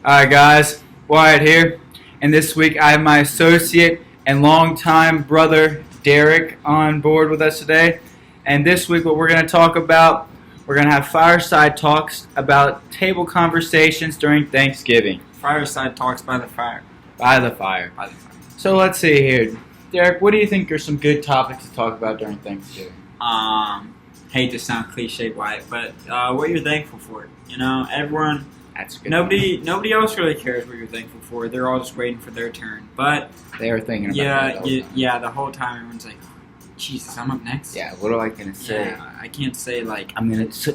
Alright guys, Wyatt here, and this week I have my associate and longtime brother Derek on board with us today. And this week what we're going to talk about, we're going to have fireside talks about table conversations during Thanksgiving. Fireside talks by the fire. By the fire. So let's see here. Derek, what do you think are some good topics to talk about during Thanksgiving? Hate to sound cliche, Wyatt, but what you're thankful for. You know, everyone... That's good. Nobody else really cares what you're thankful for. They're all just waiting for their turn. But they are thinking about that the whole time everyone's like, Jesus, I'm up next. Yeah, what am I gonna say? Yeah, I can't say like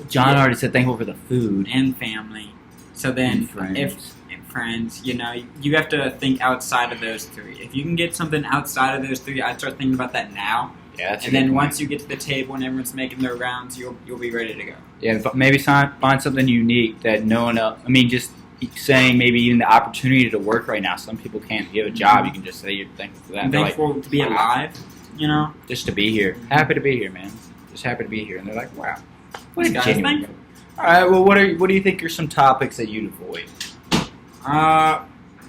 John already said thankful for the food and family. So then, friends. If friends, you know, you have to think outside of those three. If you can get something outside of those three, I'd start thinking about that now. Yeah, that's and then once you get to the table and everyone's making their rounds, you'll be ready to go. Yeah, but maybe find something unique that no one else. I mean, just saying maybe even the opportunity to work right now. Some people can't get a job. You can just say you're thankful for that. I'm thankful to be alive. You know, just to be here. Happy to be here, man. Just happy to be here. And they're like, wow, what a genuine guy. All right. Well, what do you think are some topics that you'd avoid?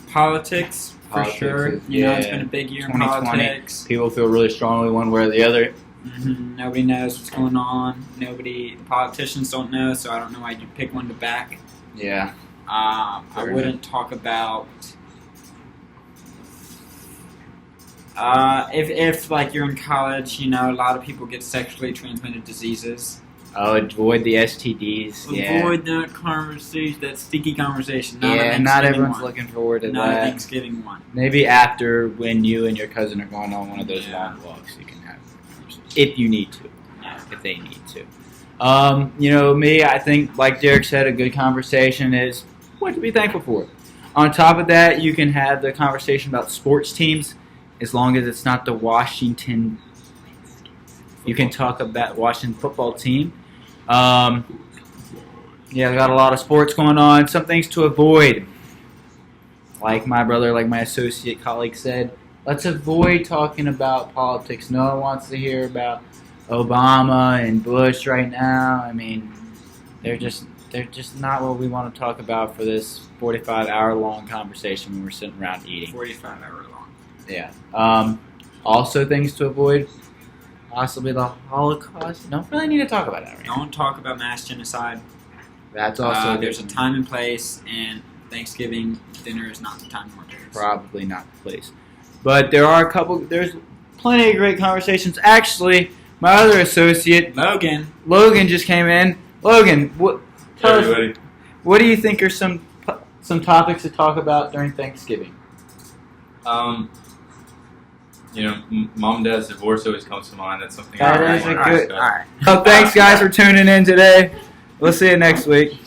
Politics. For sure. You know, it's been a big year in politics. People feel really strongly one way or the other. Mm-hmm. Nobody knows what's going on. The politicians don't know, so I don't know why you pick one to back. Yeah. I wouldn't talk about... if like you're in college, you know, a lot of people get sexually transmitted diseases. Oh, avoid the STDs. Avoid that conversation, that sticky conversation. Not everyone's looking forward to that. Not a Thanksgiving one. Maybe after, when you and your cousin are going on one of those long walks, you can have if you need to, if they need to. You know, me, I think, like Derek said, a good conversation is what to be thankful for. On top of that, you can have the conversation about sports teams, as long as it's not the Washington. You can talk about Washington football team. Yeah, we got a lot of sports going on. Some things to avoid. Like my brother, like my associate colleague said, let's avoid talking about politics. No one wants to hear about Obama and Bush right now. I mean, they're just not what we want to talk about for this 45-hour-long conversation when we're sitting around eating. 45-hour long. Yeah. Also, things to avoid. Possibly the Holocaust. You don't really need to talk about that right now. Don't talk about mass genocide. That's also there's a time and place, and Thanksgiving dinner is not the time or place. Probably not the place. But there's plenty of great conversations. Actually, my other associate, Logan just came in. Logan, what do you think are some topics to talk about during Thanksgiving? You know, mom and dad's divorce always comes to mind. That's something that is a good. All right. Well, thanks guys for tuning in today. We'll see you next week.